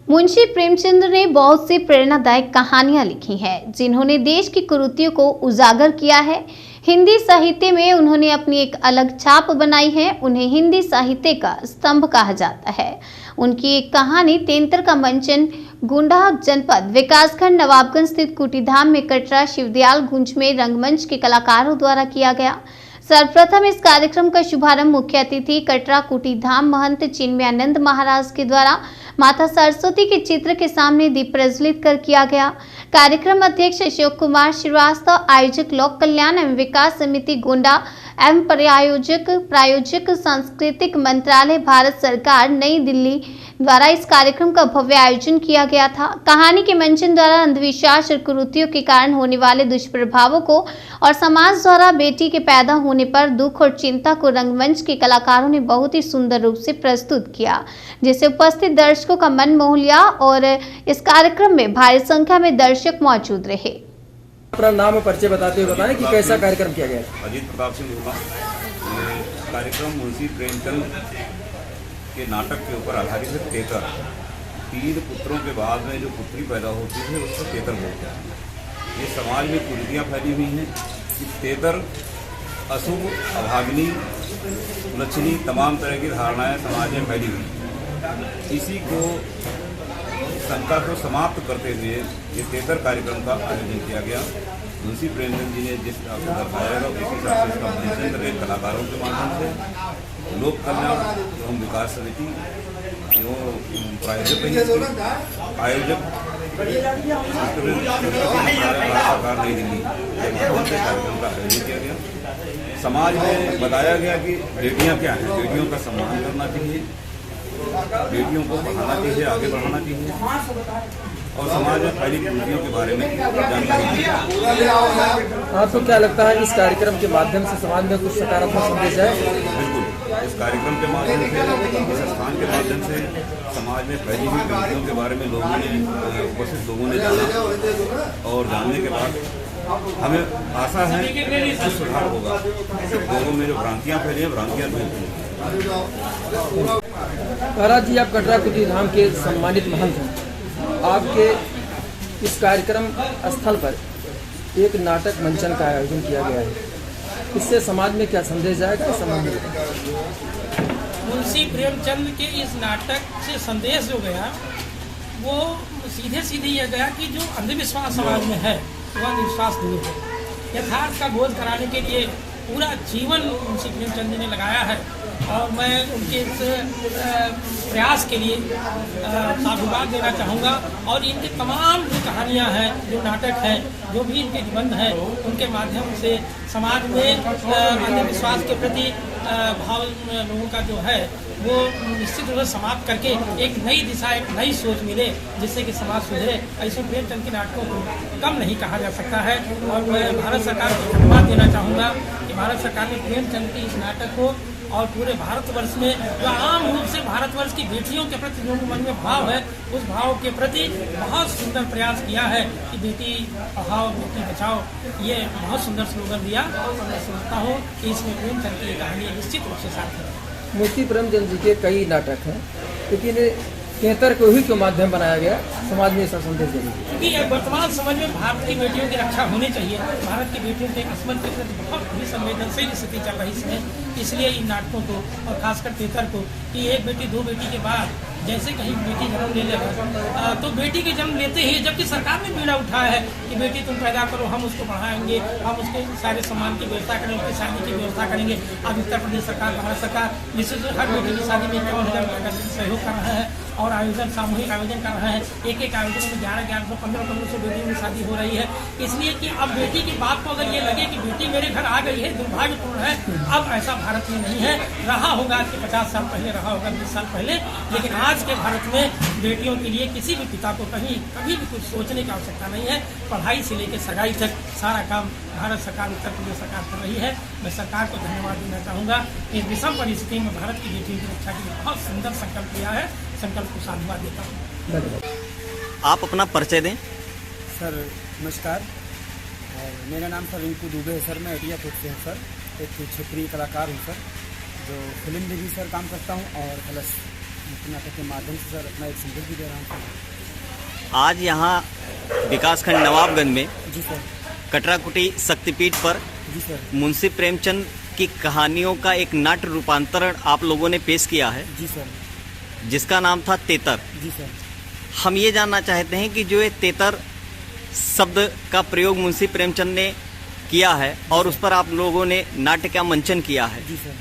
मुंशी प्रेमचंद ने बहुत सी प्रेरणादायक कहानियां लिखी हैं, जिन्होंने देश की कुरीतियों को उजागर किया है। हिंदी साहित्य में उन्होंने अपनी एक अलग छाप बनाई है। उन्हें हिंदी साहित्य का स्तंभ कहा जाता है। उनकी एक कहानी तेंतर का मंचन गोंडा जनपद विकासखंड नवाबगंज स्थित कुटीधाम में कटरा शिवदयाल गुंज में रंगमंच के कलाकारों द्वारा किया गया। सर्वप्रथम इस कार्यक्रम का शुभारंभ मुख्य अतिथि कटरा कुटीधाम महंत चिन्मयानंद महाराज के द्वारा माता सरस्वती के चित्र के सामने दीप प्रज्वलित कर किया गया। कार्यक्रम अध्यक्ष अशोक कुमार श्रीवास्तव, आयोजक लोक कल्याण एवं विकास समिति गोंडा एवं प्रायोजक सांस्कृतिक मंत्रालय भारत सरकार नई दिल्ली द्वारा इस कार्यक्रम का भव्य आयोजन किया गया था। कहानी के मंचन द्वारा अंधविश्वास और कुरीतियों के कारण होने वाले दुष्प्रभावों को और समाज द्वारा बेटी के पैदा होने पर दुख और चिंता को रंगमंच के कलाकारों ने बहुत ही सुंदर रूप से प्रस्तुत किया, जिससे उपस्थित दर्शकों का मन मोह लिया और इस कार्यक्रम में भारी संख्या में दर्शक मौजूद रहे। अपना नाम और परिचय बताते हुए बताएं कि कैसा कार्यक्रम किया गया। अजीत प्रताप सिंह हुआ। ये कार्यक्रम मुंशी प्रेमचंद के नाटक के ऊपर आधारित है। तेतर, 3 पुत्रों के बाद में जो पुत्री पैदा होती है उसको तेतर बोलते हैं। ये समाज में कुरीतियाँ फैली हुई हैं कि तेतर अशुभ, अभाग्नि, कुलच्छनी तमाम तरह की धारणाएं समाज में फैली हुई हैं। इसी को शंका को समाप्त करते हुए ये तेतर कार्यक्रम का आयोजन किया गया। मुंशी प्रेमचंद जी ने जिस तरह से दर्शाया उसी हिसाब से इसका मंचन करे कलाकारों के माध्यम से लोक कल्याण एवं विकास समिति प्रायोजक सरकार नई दिल्ली से कार्यक्रम का आयोजन किया गया। समाज में बताया गया कि बेटियां क्या हैं, बेटियों का सम्मान करना चाहिए, बेटियों को पढ़ाना चाहिए, आगे बढ़ाना चाहिए और समाज में फैली कुरीतियों के बारे में जानकारी। आपको क्या लगता है इस कार्यक्रम के माध्यम से समाज में कुछ सकारात्मक संदेश है? बिल्कुल, इस कार्यक्रम के माध्यम से, इस स्थान के माध्यम से समाज में फैली हुई कुरीतियों के बारे में उपस्थित लोगों ने जाना और जानने के बाद हमें आशा है कि सुधार होगा। लोगों में जो भ्रांतियाँ फैली हैं, भ्रांतियाँ दूर होंगी। महाराज जी, आप कटरा कुटीधाम के सम्मानित महंत हैं। आपके इस कार्यक्रम स्थल पर एक नाटक मंचन का आयोजन किया गया है। इससे समाज में क्या संदेश जाएगा इस संबंध में? मुंशी प्रेमचंद के इस नाटक से संदेश जो गया वो सीधे सीधे यह गया कि जो अंधविश्वास समाज में है वह अंधविश्वास दूर है। यथार्थ का बोध कराने के लिए पूरा जीवन मुंशी प्रेमचंद जी ने लगाया है और मैं उनके इस प्रयास के लिए साधुवाद देना चाहूँगा। और इनके तमाम जो कहानियाँ हैं, जो नाटक हैं, जो भी इनके निबंध हैं, उनके माध्यम से समाज में अंधविश्वास के प्रति भाव लोगों का जो है वो निश्चित रूप से समाप्त करके एक नई दिशा, एक नई सोच मिले, जिससे कि समाज सुधरे। ऐसे प्रेमचंद के नाटकों को कम नहीं कहा जा सकता है। और मैं भारत सरकार को धन्यवाद देना चाहूँगा कि भारत सरकार ने प्रेमचंद के इस नाटक को और पूरे भारतवर्ष में जो आम रूप से भारतवर्ष की बेटियों के प्रति जो मन में भाव है, उस भाव के प्रति बहुत सुंदर प्रयास किया है कि बेटी पढ़ाओ बेटी बचाओ। ये बहुत सुंदर स्लोगन दिया और मैं समझता हूँ कि इसमें प्रेमचंद की कहानी निश्चित रूप से सार्थक है। मुंशी प्रेमचंद जी के कई नाटक हैं, लेकिन तेतर को ही क्यों माध्यम बनाया गया समाज में ऐसा संदेश देने? क्योंकि वर्तमान समय में भारत की बेटियों की रक्षा होनी चाहिए। भारत की बेटियों के अस्मन के प्रति बहुत ही संवेदनशील स्थिति चल रही है। इसलिए इन नाटकों को और खासकर तेतर को कि एक बेटी दो बेटी के बाद जैसे कहीं बेटी जन्म ले लेगा तो बेटी के जन्म लेते ही, जबकि सरकार ने बीड़ा उठाया है कि बेटी तुम पैदा करो, हम उसको पढ़ाएंगे, हम उसके सारे सम्मान की व्यवस्था करेंगे, उसकी शादी की व्यवस्था करेंगे। अब उत्तर प्रदेश सरकार, भारत सरकार निश्चित रूप से हर बेटी की शादी में 51,000 का सहयोग कर रहा है और आयोजन, सामूहिक आयोजन कर रहा है। एक एक आयोजन में 1100, 1500 बेटियों की शादी हो रही है। इसलिए कि अब बेटी की बात को अगर ये लगे कि बेटी मेरे घर आ गई है, दुर्भाग्यपूर्ण है। अब ऐसा भारत में नहीं है। रहा होगा आज के 50 साल पहले, रहा होगा 20 साल पहले, लेकिन आज के भारत में बेटियों के लिए किसी भी पिता को कहीं कभी भी कुछ सोचने की आवश्यकता नहीं है। पढ़ाई से लेकर सगाई तक सारा काम भारत सरकार, उत्तर प्रदेश सरकार कर रही है। मैं सरकार को धन्यवाद देना चाहूँगा। इस विषम परिस्थिति में भारत की बेटियों की रक्षा के लिए बहुत सुंदर संकल्प लिया है। संकल्प को साधुवाद देता हूँ। आप अपना परिचय दें। सर नमस्कार, मेरा नाम सर रिंकू दुबे है सर। मैं एरियापुर से हूँ सर। एक क्षेत्रीय कलाकार हूँ सर, जो फिल्म में भी सर काम करता हूँ और प्लस इस नाटक के माध्यम से सर अपना एक संदेश भी दे रहा हूँ सर। आज यहाँ विकासखंड नवाबगंज में जी सर। कटराकुटी शक्तिपीठ पर जी सर। मुंशी प्रेमचंद की कहानियों का एक नाट्य रूपांतरण आप लोगों ने पेश किया है, जी सर। जिसका नाम था तेतर। जी सर। हम ये जानना चाहते हैं कि जो ये तेतर शब्द का प्रयोग मुंशी प्रेमचंद ने किया है और उस पर आप लोगों ने नाट्य का मंचन किया है, जी सर।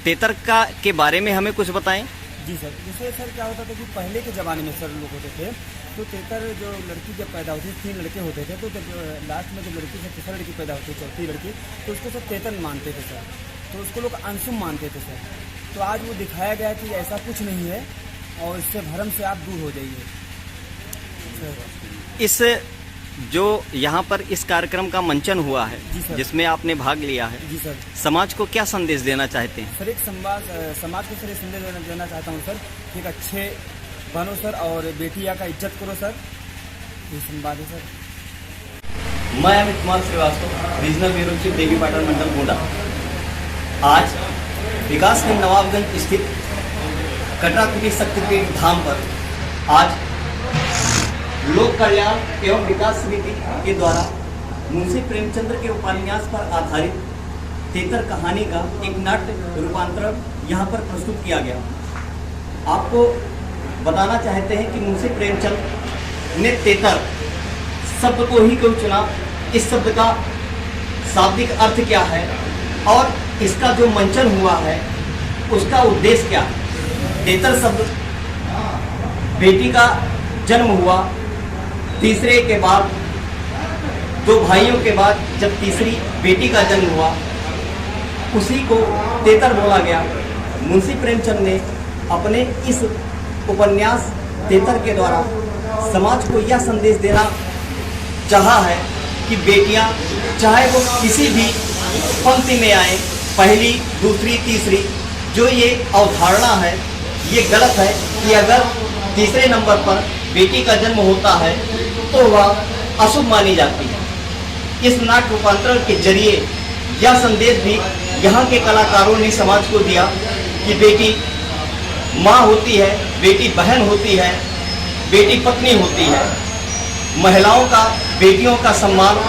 तेतर का के बारे में हमें कुछ बताएं। जी सर। जैसे सर क्या होता था कि पहले के ज़माने में सर लोग होते थे तो तेतर जो लड़की जब पैदा होती थी, 3 लड़के होते थे, तो जब लास्ट में जब लड़की से तीसरा लड़की पैदा होती है, चौथी लड़की, तो उसको सब तेतर मानते थे सर। तो उसको लोग अंशुम मानते थे सर। तो आज वो दिखाया गया कि ऐसा कुछ नहीं है और इससे भ्रम से आप दूर हो जाइए सर। इस जो यहाँ पर इस कार्यक्रम का मंचन हुआ है, जी सर। जिसमें आपने भाग लिया है, जी सर। समाज को क्या संदेश देना चाहते हैं? सर एक समाज को सर एक संदेश देना चाहता हूँ सर, एक अच्छे बनो सर और बेटिया का इज्जत करो सर, ये संवाद है सर। मैं Amit Kumar Shrivastava, regional bureau chief Devi Patan Mandal Gonda. आज विकासखंड नवाबगंज स्थित कटराकुटी शक्तिपीठ धाम पर आज लोक कल्याण एवं विकास समिति के द्वारा मुंशी प्रेमचंद के उपन्यास पर आधारित तेतर कहानी का एक नाट्य रूपांतरण यहाँ पर प्रस्तुत किया गया। आपको बताना चाहते हैं कि मुंशी प्रेमचंद ने तेतर शब्द को ही क्यों चुना, इस शब्द का शाब्दिक अर्थ क्या है और इसका जो मंचन हुआ है उसका उद्देश्य क्या है। तेतर शब्द बेटी का जन्म हुआ, तीसरे के बाद 2 भाइयों के बाद जब तीसरी बेटी का जन्म हुआ उसी को तेतर बोला गया। मुंशी प्रेमचंद ने अपने इस उपन्यास तेतर के द्वारा समाज को यह संदेश देना चाहा है कि बेटियां चाहे वो किसी भी पंक्ति में आए, पहली, दूसरी, तीसरी, जो ये अवधारणा है ये गलत है कि अगर तीसरे नंबर पर बेटी का जन्म होता है तो वह अशुभ मानी जाती है। इस नाट्य रूपांतरण के जरिए यह संदेश भी यहाँ के कलाकारों ने समाज को दिया कि बेटी माँ होती है, बेटी बहन होती है, बेटी पत्नी होती है। महिलाओं का, बेटियों का सम्मान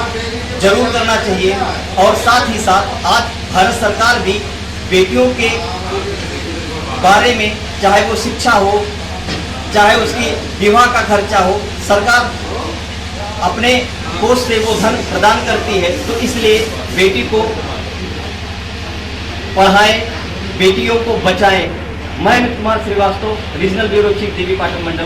जरूर करना चाहिए और साथ ही साथ आज भारत सरकार भी बेटियों के बारे में, चाहे वो शिक्षा हो, चाहे उसकी विवाह का खर्चा हो, सरकार अपने कोष से वो धन प्रदान करती है। तो इसलिए बेटी को पढ़ाएं, बेटियों को बचाएं। मैं Amit Kumar Shrivastava, regional bureau chief Devi Patan मंडल